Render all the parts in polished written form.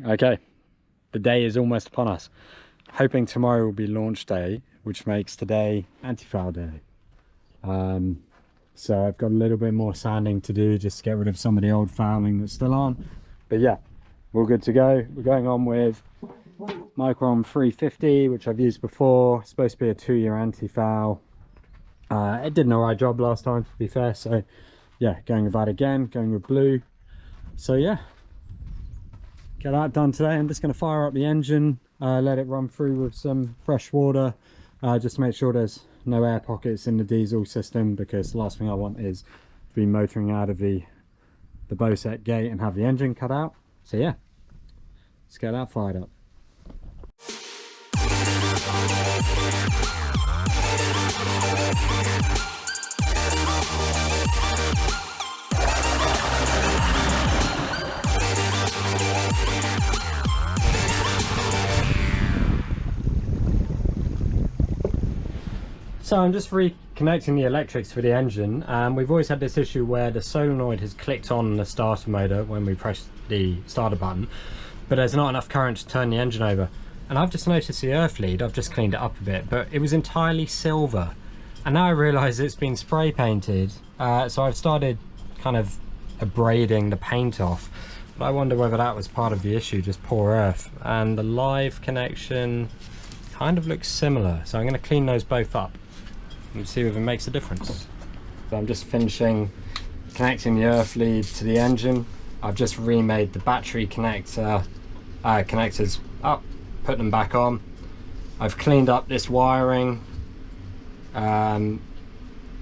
Okay, the day is almost upon us. Hoping tomorrow will be launch day, which makes today anti-foul day. So I've got a little bit more sanding to do just to get rid of some of the old fouling that's still on. But yeah, we're good to go. We're going on with Micron 350, which I've used before. It's supposed to be a 2-year anti-foul. It did an alright job last time, to be fair. So yeah, going with that again, going with blue. So yeah, get that done today. I'm just going to fire up the engine, let it run through with some fresh water, just to make sure there's no air pockets in the diesel system, because the last thing I want is to be motoring out of the Bowset gate and have the engine cut out. So yeah, let's get that fired up. So I'm just reconnecting the electrics for the engine. We've always had this issue where the solenoid has clicked on the starter motor when we press the starter button, but there's not enough current to turn the engine over. And I've just noticed the earth lead, I've just cleaned it up a bit, but it was entirely silver. And now I realise it's been spray painted, so I've started kind of abrading the paint off. But I wonder whether that was part of the issue, just poor earth. And the live connection kind of looks similar, so I'm going to clean those both up and see if it makes a difference. So I'm just finishing connecting the earth lead to the engine. I've just remade the battery connectors up, put them back on. I've cleaned up this wiring going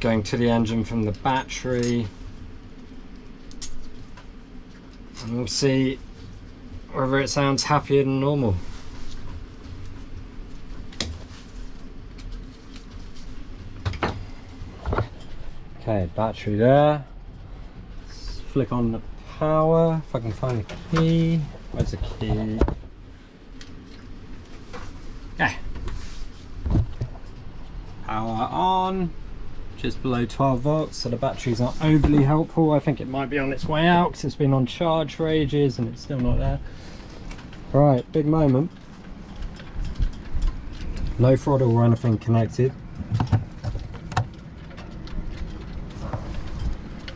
to the engine from the battery, and we'll see whether it sounds happier than normal. Okay, battery there. Let's flick on the power, if I can find the key. Where's the key? Okay. Power on, just below 12 volts, so the battery's not overly helpful. I think it might be on its way out because it's been on charge for ages and it's still not there. Right, big moment. No throttle or anything connected.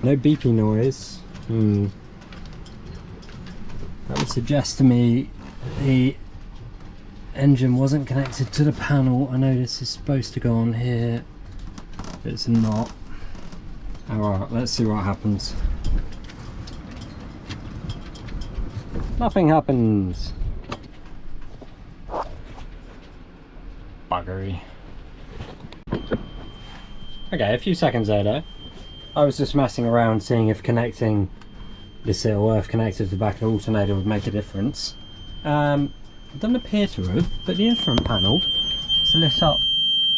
No beeping noise. That would suggest to me the engine wasn't connected to the panel. I know this is supposed to go on here, but it's not. Alright, let's see what happens. Nothing happens. Buggery. Okay, a few seconds later, I was just messing around seeing if connecting this little earth connector to the back of the alternator would make a difference. It doesn't appear to have, but the instrument panel is lit up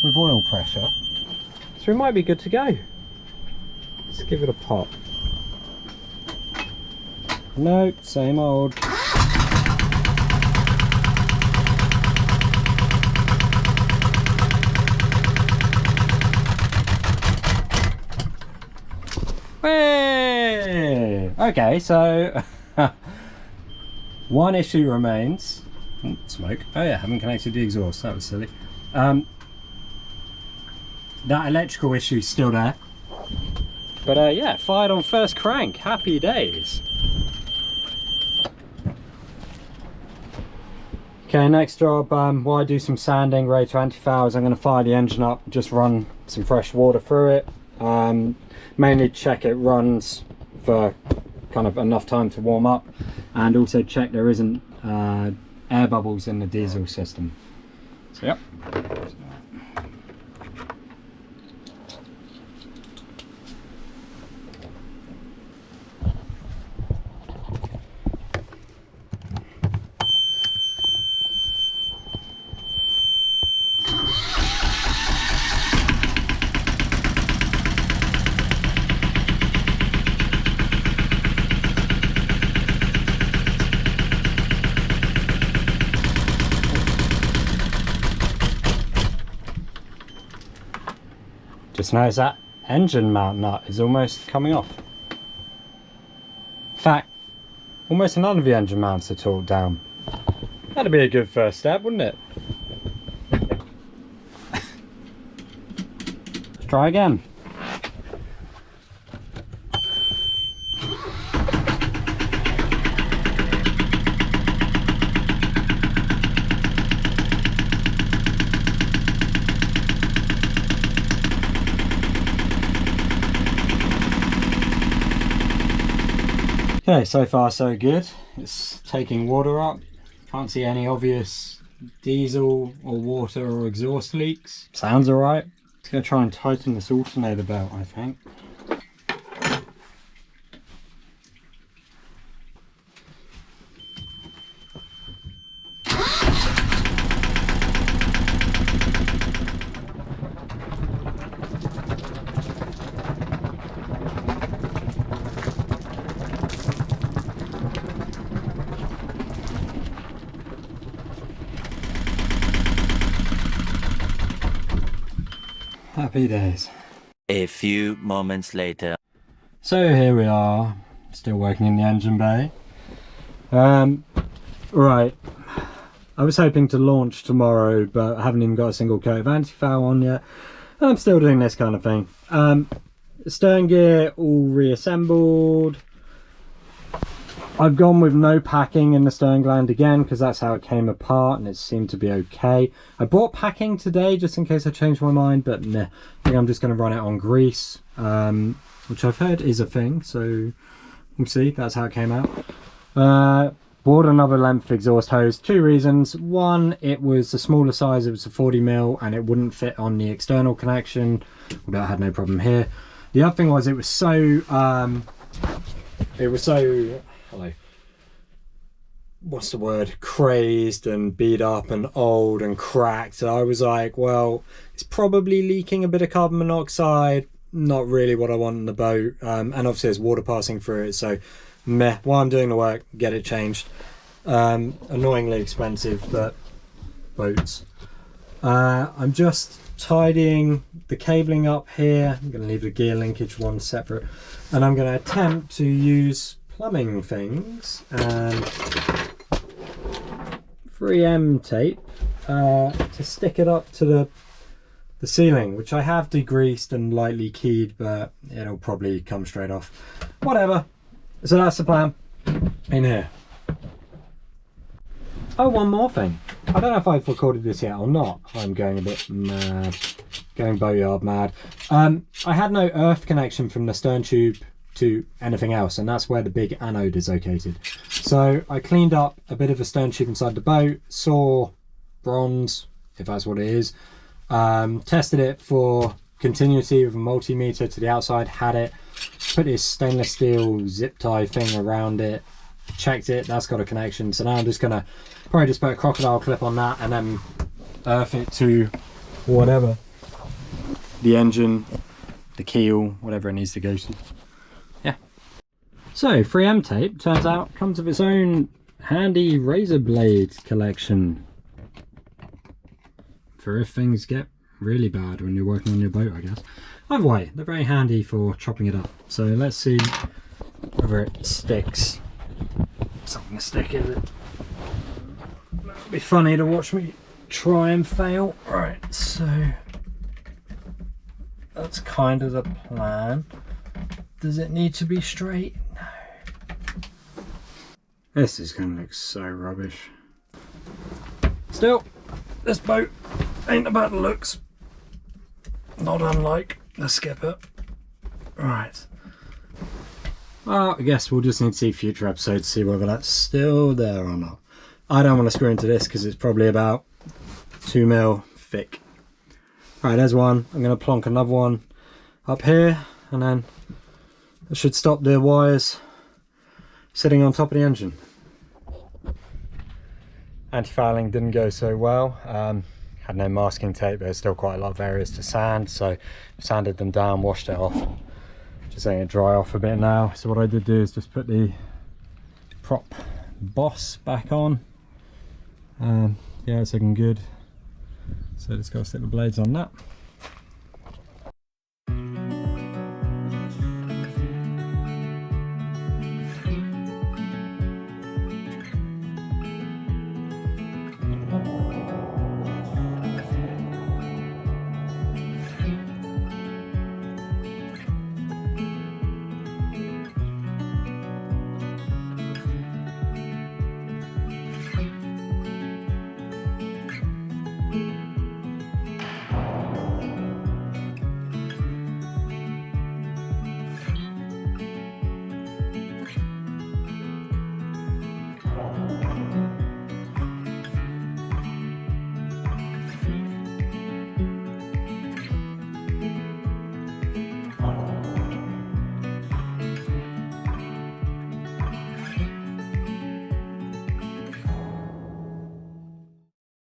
with oil pressure, so it might be good to go. Let's give it a pop. Nope, same old. Hey! Okay, so one issue remains. Smoke. Oh yeah, haven't connected the exhaust. That was silly. That electrical issue is still there. But yeah, fired on first crank. Happy days. Okay, next job, while I do some sanding, ready to anti-foul, is I'm going to fire the engine up, just run some fresh water through it. Mainly check it runs for kind of enough time to warm up, and also check there isn't air bubbles in the diesel system. So yep. Just notice that engine mount nut is almost coming off. In fact, almost none of the engine mounts are torqued down. That'd be a good first step, wouldn't it? Let's try again. Okay, so far so good. It's taking water up. Can't see any obvious diesel or water or exhaust leaks. Sounds alright. Just gonna try and tighten this alternator belt, I think. Happy days. A few moments later. So here we are, still working in the engine bay. Right, I was hoping to launch tomorrow, but I haven't even got a single coat of anti-foul on yet. And I'm still doing this kind of thing. Stern gear all reassembled. I've gone with no packing in the stern gland again because that's how it came apart and it seemed to be okay. I bought packing today just in case I changed my mind, but nah, I think I'm just going to run it on grease, which I've heard is a thing, so we'll see. That's how it came out. Bought another length exhaust hose. Two reasons. One, it was a smaller size, it was a 40mm and it wouldn't fit on the external connection, but I had no problem here. The other thing was it was so hello, what's the word, crazed and beat up and old and cracked. So I was like, well, it's probably leaking a bit of carbon monoxide, not really what I want in the boat, and obviously there's water passing through it, so meh. While I'm doing the work, get it changed. Annoyingly expensive, but boats. I'm just tidying the cabling up here. I'm going to leave the gear linkage one separate, and I'm going to attempt to use plumbing things and 3M tape to stick it up to the ceiling, which I have degreased and lightly keyed, but it'll probably come straight off. Whatever. So that's the plan in here. Oh, one more thing. I don't know if I've recorded this yet or not. I'm going a bit mad, going boatyard mad. I had no earth connection from the stern tube to anything else, and that's where the big anode is located. So I cleaned up a bit of a stern tube inside the boat, saw bronze, if that's what it is, tested it for continuity with a multimeter to the outside, had it, put this stainless steel zip tie thing around it, checked it, that's got a connection. So now I'm just gonna probably just put a crocodile clip on that and then earth it to whatever, the engine, the keel, whatever it needs to go to. Yeah. So 3M tape, turns out, comes with its own handy razor blade collection for if things get really bad when you're working on your boat, I guess. Either way, they're very handy for chopping it up. So let's see whether it sticks. Something to stick, is it? It'd be funny to watch me try and fail. Right, so that's kind of the plan. Does it need to be straight? No. This is going to look so rubbish. Still, this boat ain't about the looks. Not unlike the Skipper. Right. Well, I guess we'll just need to see future episodes to see whether that's still there or not. I don't want to screw into this because it's probably about 2mm thick. Right, there's one. I'm going to plonk another one up here, and then that should stop the wires sitting on top of the engine. Anti-fouling didn't go so well. Had no masking tape, but there's still quite a lot of areas to sand, so sanded them down, washed it off. Just letting it dry off a bit now. So what I did do is just put the prop boss back on. Yeah, it's looking good. So just got to stick the blades on that.